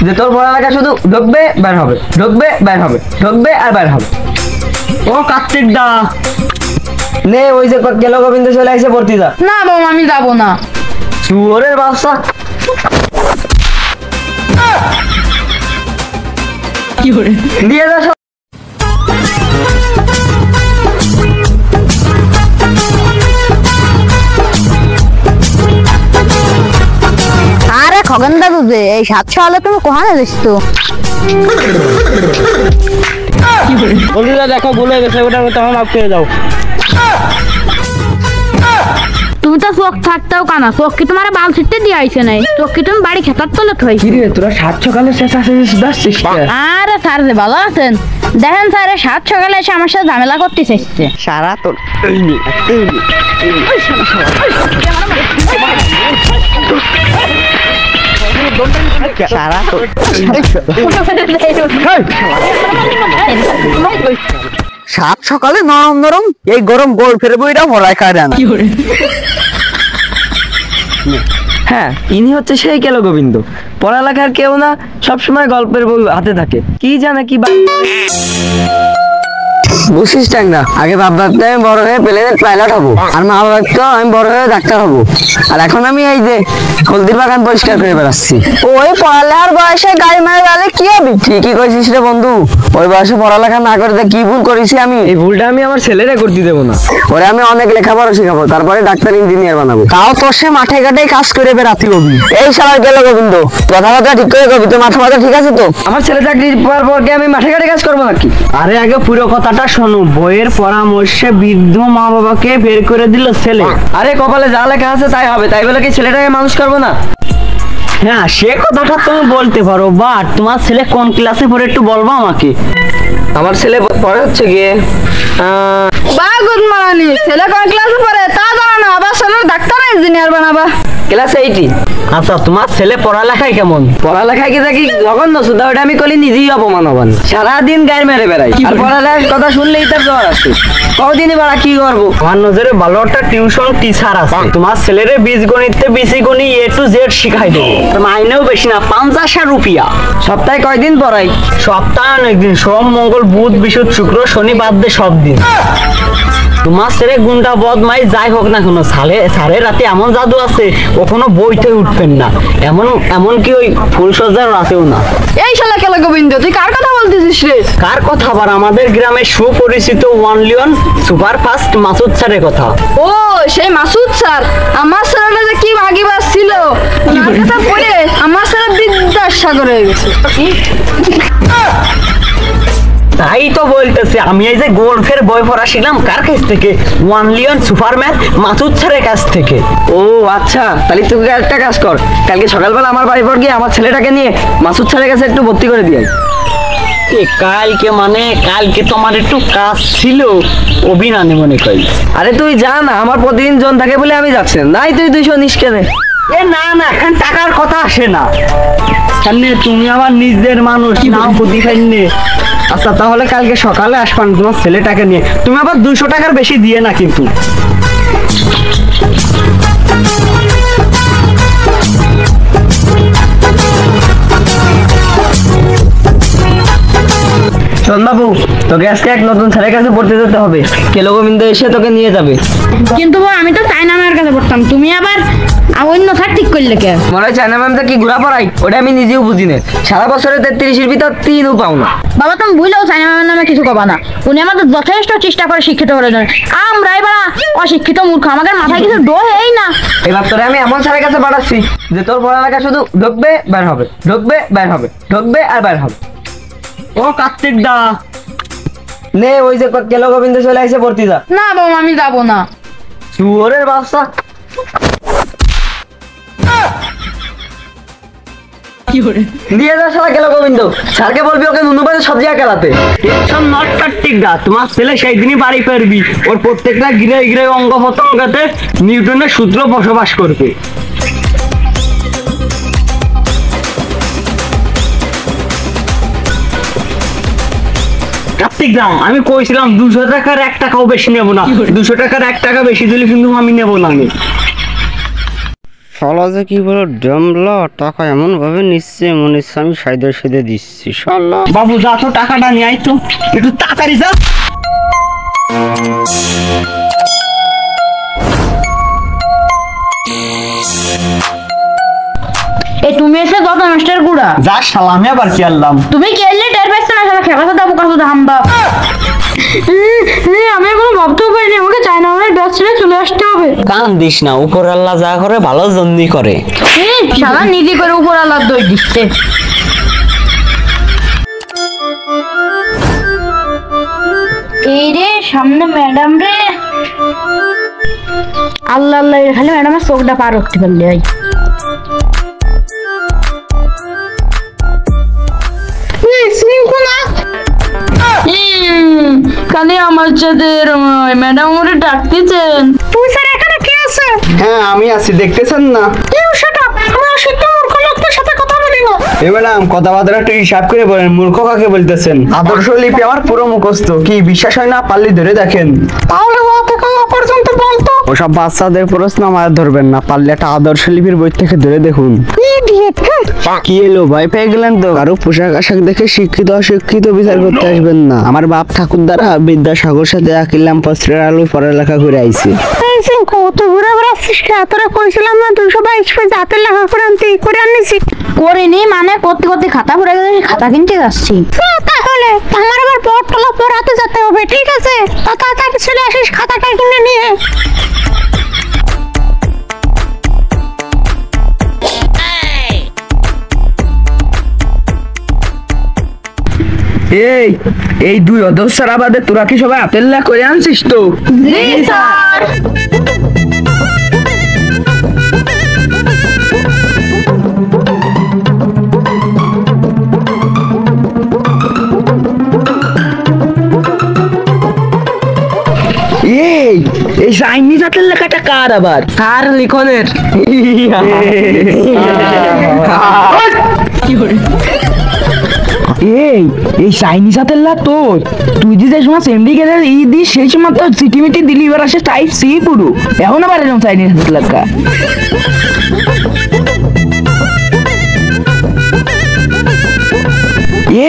যে তোর পড়ালেখা শুধু ঢুকবে বের হবে, ঢুকবে বের হবে, ঢুকবে আর বের হবে। ও কার্তিক দা, নে ওই যে গেল গোবিন্দ চলে আসে ভর্তি যা। না বাবা আমি যাবো না। শুয়োরের বাচ্চা। কি করে দিয়ে যা। আরে খগেন দাদু যে এই 700 হলে তুমি কোহানে দিছো? বন্ধুরা দেখো ভুল হয়ে গেছে, ওটা তখন মাফ করে দাও। তুমি তো চোখ থাকতেও কানা, চোখ কি তোমার বাল ছিটতে দিয়ে আইছে নাই? চোখ কি তুমি বাড়ি খেতার তলে থইছি? কি রে তোরা 7 সকালে শেষ আসছিস? আরে স্যার যে ভালো আছেন? দেখেন স্যার 7 সকালে এসে আমার সাথে ঝামেলা করতে চাইছে। সারা তো সারা তো 7 সকালে নরম নরম এই গরম গোল ফেরে বইটা ভরাই খায় না। হ্যাঁ, ইনি হচ্ছে সেই গেল গোবিন্দ। পড়ালেখার কেউ না, সবসময় গল্পের বই হাতে থাকে। কি জানে কি বুঝিস না, আগে বাপ ভাবতে আমি বড় হয়ে প্লেনের পাইলট হবো, আর মা ভাবতো আমি বড় হয়ে ডাক্তার হবো, আর এখন আমি এই যে হলদির বাগান পরিষ্কার করে বেড়াচ্ছি। ওই পড়ালেখার বয়সে গাড়ি মারে গেলে কি হবে? ঠিকই কইছিস রে বন্ধু, ওই বয়সে পড়ালেখা না করতে কি ভুল করেছি আমি। এই ভুলটা আমি আমার ছেলেরে করতে দেবো না। ওরে আমি অনেক লেখাপড়া শেখাবো, তারপরে ডাক্তার ইঞ্জিনিয়ার বানাবো। তাও তোর সে মাঠে ঘাটে কাজ করে বেড়াতে হবি। এই সারা গেল গোবিন্দ, কথাবার্তা ঠিক করে কবি তো, মাথা মাথা ঠিক আছে তো? আমার ছেলে চাকরি পাওয়ার পর কি আমি মাঠে ঘাটে কাজ করবো নাকি? আরে আগে পুরো কথাটা শোনো। বইয়ের পরামর্শে বৃদ্ধ মা বাবাকে বের করে দিল ছেলে। আরে কপালে যা লেখা আছে তাই হবে, তাই বলে কি ছেলেটাকে মানুষ করবো না? হ্যাঁ, সে কথাটা তুমি বলতে পারো, বাট তোমার ছেলে কোন ক্লাসে পড়ে একটু বলবো আমাকে? আমার ছেলে পড়ে হচ্ছে গিয়ে বা গুড মর্নিং। ছেলে কোন ক্লাসে পড়ে তা জানো না, আবার ছেলে ডাক্তার ইঞ্জিনিয়ার বানাবা। ক্লাস 8। আচ্ছা, তোমার ছেলে পড়ালেখায় কেমন? পড়ালেখায় কি দেখি জঘন্য সুদা, ওটা আমি কলি নিজেই অপমান হবান। সারাদিন গায়ে মেরে বেড়াই, আর পড়ালেখার কথা শুনলেই তার জ্বর আসে। কদিনই বাড়া কি করবো? আমার নজরে ভালো একটা টিউশন টিচার আছে, তোমার ছেলেরে বীজগণিতে বিসিগণি A to Z শিখাই দেবো। মাইনেও বেশি না, 50,000 রুপিয়া। সপ্তাহে কয়দিন পড়াই? সপ্তাহে অনেকদিন, সোম মঙ্গল বুধ বৃহস্পতি শুক্র শনি বাদ দিয়ে সব দিন। তোমার ছেলে গুন্ডা বদমাই যাই হোক না কেন, সাড়ে রাতে এমন জাদু আছে ও কোনো বইতে উঠবেন না, এমন কি ওই ফুলসজ্জার রাতেও না। এই শালা কেলা গোবিন্দ, তুই কার কথা বলতেছিস রে? কার কথা? আবার আমাদের গ্রামের সুপরিচিত ওয়ানলি ওয়ান সুপারফাস্ট মাসুদ স্যারের কথা। ও সেই মাসুদ স্যার, আমার ছেলেটা যে কি ভাগিবাস ছিল, ওনার কথা পড়ে আমার ছেলে বিদ্যাসাগর হয়ে গেছে। তাই তো বলতেছে, আমি এই যে গোল্ফের বই পড়া শিখলাম কার কাছ থেকে? ওয়ানলি ওয়ান সুপারম্যান মাসুদ স্যারের কাছ থেকে। ও আচ্ছা, তাহলে তুই একটা কাজ কর, কালকে সকালবেলা আমার বাড়ি পর গিয়ে আমার ছেলেটাকে নিয়ে মাসুদ স্যারের কাছে একটু ভর্তি করে দিয়ে। কালকে তোমার একটু কাজ ছিল, অভিনানে মনে করি। আরে তুই যা না, আমার প্রতিদিন জন থাকে বলে আমি যাচ্ছি। নাই তুই 200 নিস কেন? না, এখন টাকার কথা আসে না, তুমি আমার নিজের মানুষ নাও প্রতিখান্যে। আচ্ছা তাহলে কালকে সকালে আসবান তোমার ছেলেটাকে নিয়ে। তুমি আবার 200 টাকার বেশি দিয়ে না কিন্তু। শোন বাবু, তোকে আজকে এক নতুন স্যারের কাছে পড়তে যেতে হবে। কেলো গোবিন্দ এসে তোকে নিয়ে যাবে। কিন্তু আমি তো চাইনা ম্যামের কাছে পড়তাম, তুমি আবার অন্য স্যার ঠিক করলে কে? মনে হয় চাইনা ম্যামটা কি ঘোরা পড়াই, ওটা আমি নিজেও বুঝি না। সারা বছরে 33-এর ভিতর 3ও পাও না। বাবা তুমি ভুলেও চাইনা ম্যামের নামে কিছু কবা না, উনি আমাদের যথেষ্ট চেষ্টা করে শিক্ষিত করে দেন। আমরা এবার অশিক্ষিত মূর্খ, আমাদের মাথায় কিছু ডোহেই না। এবার তোরে আমি এমন স্যারের কাছে পাঠাচ্ছি যে তোর পড়ালেখা শুধু ঢুকবে বের হবে, ঢুকবে বের হবে, ঢুকবে আর বের হবে। ও কার্তিক দা, নে ওই যে কেলো গোবিন্দ চলে আসে ভর্তি যা। না বাবা আমি যাবো না। শুয়োরের বাচ্চা। কি করে দিয়ে যা শালা কেলো গোবিন্দ, স্যারকে বলবি ওকে নুনুবাজে সব জায়গা খেলাতে। নট কার্তিক দা, তোমার ছেলে সেই দিনই বাড়ি ফিরবি, ওর প্রত্যেকটা গিরে অঙ্গ প্রত্যঙ্গতে নিউটনের সূত্র বসবাস করবে। কার্তিক দা, আমি কইছিলাম 200 টাকার 1 টাকাও বেশি নেব না, 200 টাকার 1 টাকা বেশি দিলে কিন্তু আমি নেব না। শালা যে কি বলো ডমলা টাকা এমন ভাবে নিচ্ছে মনে হচ্ছে আমি সাইদে দিচ্ছি শালা। বাবু যা তো টাকাটা নিয়ে আয় তো, একটু তাড়াতাড়ি যা। তুমি এসে যত নষ্টের গুড়া যা শালা, আমি আবার কি আনলাম? তুমি কেলে টের পাইছ না শালা, খেলা সাথে বোকা শুধু হাম্বা। আমি এখনো ভাবতেও পারিনি আমাকে চায়না আমার ব্যাগ ছেড়ে চলে আসতে হবে। কান দিস না, উপর আল্লাহ যা করে ভালো জন্যই করে। শালা নিজে করে উপর আল্লাহ দই দিচ্ছে। এই রে সামনে ম্যাডাম রে, আল্লাহ আল্লাহ খালি ম্যাডামের চোখটা পার করতে পারলে হয়। কানে আমার সাথে ম্যাডাম ওরে ডাকতেছেন। তুই স্যার এখানে কে আছে? হ্যাঁ আমি আছি, দেখতেছেন না? কেউ সেটা আমরা অশিক্ষিত মূর্খ লোকদের সাথে কথা বলি না। এ ম্যাডাম কথাবার্তা একটু হিসাব করে বলেন, মূর্খ কাকে বলতেছেন? আদর্শ লিপি আমার পুরো মুখস্থ, কি বিশ্বাস হয় না পারলে ধরে দেখেন। তাহলে ও থেকে ও পর্যন্ত বলতো। ওসব বাচ্চাদের প্রশ্ন আমার ধরবেন না, পারলে একটা আদর্শ লিপির বই থেকে ধরে দেখুন। কি এলো, ভয় পেয়ে গেলেন তো? কারো পোশাক আশাক দেখে শিক্ষিত অশিক্ষিত বিচার করতে আসবেন না। আমার বাপ ঠাকুর দ্বারা বিদ্যাসাগর সাথে আকিলাম পত্রের আলো পড়ালেখা করে আইছি। কত ঘুরে বেড়াচ্ছিস, তোরা কইছিলাম না 222 পেজ হাতের লেখা করে আনতে, করে আনিছি। করিনি মানে করতে করতে খাতা পড়ে গেছে, খাতা কিনতে যাচ্ছি। তাহলে আমার আবার পড়তলা পড়াতে যেতে হবে, ঠিক আছে? তাড়াতাড়ি চলে আসিস খাতাটা কিনে নিয়ে। এই দুই অধস্যার আবাদে তোরা কি সবাই হাতের লেখা করে আনছিস তো? জি স্যার। এই চাইনিজ হাতের লেখাটা কার আবার? কার লিখনের? এই চাইনিজ হাতের লেখা তোর? তুই যে সময় এমডি গেলে দিস সেই সময় তো চিটিমিটি দিলি, এবার আসে টাইপ সি পুরো। এখন আবার এরকম চাইনিজ হাতের লেখা?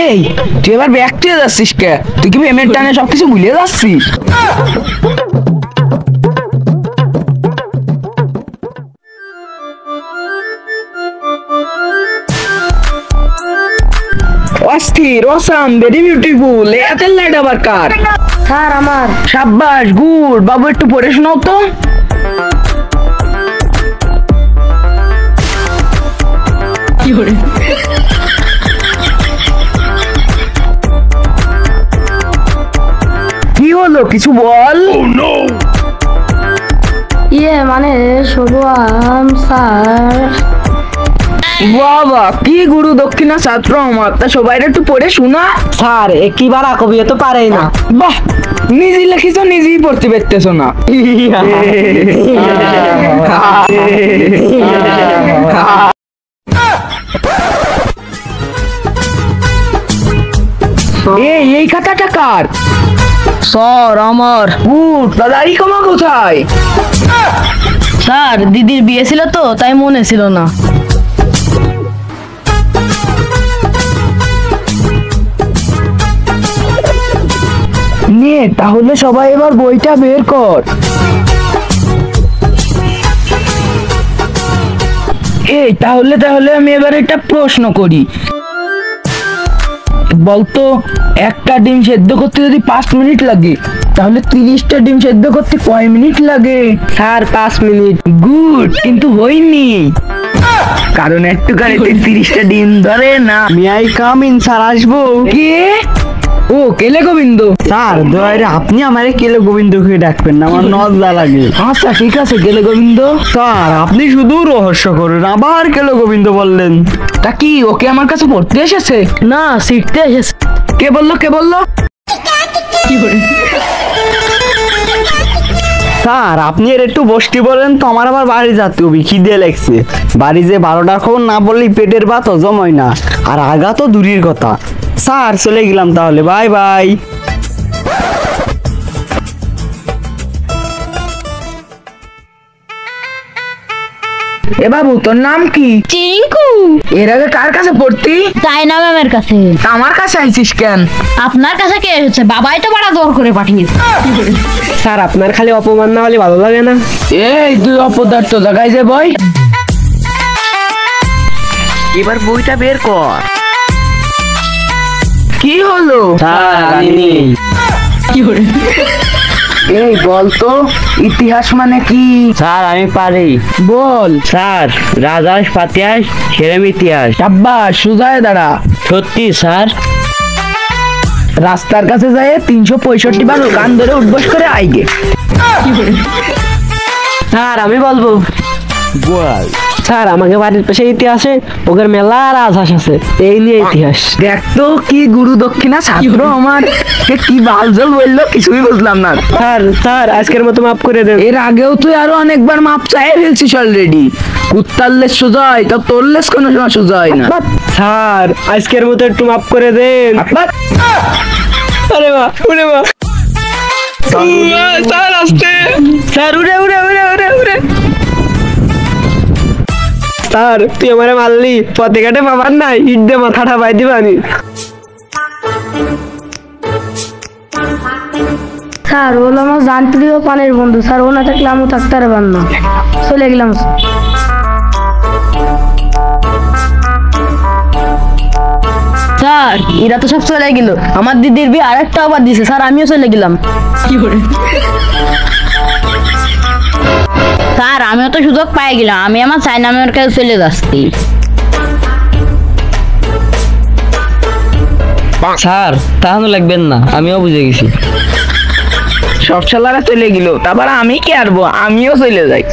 এই তুই এবার ব্যাগ দিয়ে যাচ্ছিস কে? তুই কি পেমেন্ট টানে সবকিছু ভুলে যাচ্ছিস? অস্থির, অসাম, ভেরি বিউটিফুল। এতের লাইট আবার কার? স্যার আমার। সাব্বাস, গুড। বাবু একটু পড়ে শোনাও তো। কি হলো, কিছু বল। মানে শুভম স্যার। বাবা কি গুরু দক্ষিণা ছাত্র আমার, তা সবাই একটু পড়ে শোনা। স্যার একবার কবি তো পারেই না। বাহ, নিজে লিখিস নিজেই পড়তে পারতেছ না। এই খাতাটা কার? স্যার আমার। গুড। দাদাই কমা কোথায়? স্যার দিদির বিয়ে ছিল তো তাই মনে ছিল না। নে তাহলে সবাই এবার বইটা বের কর। এই তাহলে আমি এবার একটা প্রশ্ন করি, বলতো একটা ডিম সেদ্ধ করতে যদি 5 মিনিট লাগে, তাহলে 30টা ডিম সেদ্ধ করতে কয় মিনিট লাগে? Sir 5 minute. গুড, কিন্তু হয়নি, কারণ একটু গাড়িতে 30টা ডিম ধরে না। মিয়াই কাম ইন স্যার, আসবো? কে? ও কেলে গোবিন্দ। স্যার দয়ারে আপনি আমারে কেলে গোবিন্দ কে ডাকবেন না, আমার লজ্জা লাগে। আচ্ছা ঠিক আছে কেলে গোবিন্দ। স্যার আপনি শুধু রহস্য করেন, আবার কেলে গোবিন্দ বললেন। তা কি ওকে আমার কাছে পড়তে এসেছে? না শিখতে এসেছে। কে বললো? স্যার আপনি এর একটু বসতে বলেন তো, আমার আবার বাড়ি যেতে হবে, খিদে লাগছে। বাড়ি যে 12টার খবর না বললেই পেটের ভাত হজম হয় না, আর আগা তো দূরের কথা। স্যার চলে গেলাম তাহলে, বাই বাই। এ বাবু তোর নাম কি? চিঙ্কু। এর আগে কার কাছে পড়তি? তাই না ম্যামের কাছে। আমার কাছে আইছিস কেন? আপনার কাছে কে এসেছে? বাবাই তো বড় জোর করে পাঠিয়েছে। স্যার আপনার খালি অপমান না হলে ভালো লাগে না। এই তুই অপদার্থ জায়গায় যে বই, এবার বইটা বের কর। কি হলো? এই বল তো, ইতিহাস মানে কি? স্যার আমি পারি। বল। স্যার রাজাস পাতিয়াস সেরম ইতিহাস। সাব্বাস, সুজায় দাঁড়া। সত্যি স্যার? রাস্তার কাছে যায় 365 বার গান ধরে উঠবস করে আইগে। স্যার আমি বলবো। বল। স্যার আমাকে বাড়ির পাশে ইতিহাসে ওদের মেলা রাজহাঁস আছে, এই নিয়ে ইতিহাস। দেখ তো কি গুরু দক্ষিণা ছাত্র আমার, এ কি বালজল বললো কিছুই বুঝলাম না। স্যার আজকের মতো মাফ করে দেন। এর আগেও তুই আরো অনেকবার মাপ চাই ফেলছিস অলরেডি। কুত্তার লেস সোজা হয়, তা তোর লেস কোনো সময় সোজা হয় না। স্যার আজকের মতো একটু মাফ করে দেন। আরে মা, উড়ে মা। স্যার আসতে। স্যার উড়ে উড়ে উড়ে উড়ে উড়ে। স্যার তুই আমারে মারলি, পথে ঘাটে পাবার নাই, ইট দিয়ে মাথাটা পাই দিবানি। স্যার ও হলো আমার জান প্রিয় পানের বন্ধু। স্যার ও না থাকলে আমিও থাকতে পারবাম না। চলে গেলাম। স্যার এরা তো সব চলে গেল, আমার দিদির বিয়ে আরেকটা আবার দিছে। স্যার আমিও চলে গেলাম। স্যার আমিও তো সুযোগ পাই গেলাম, আমি আমার চাইনা মেয়ের কাছে চলে যাচ্ছি। স্যার তাহলে লাগবেন না, আমিও বুঝে গেছি। সব শালারা চলে গেল, তারপর আমি কি আরবো, আমিও চলে যাই।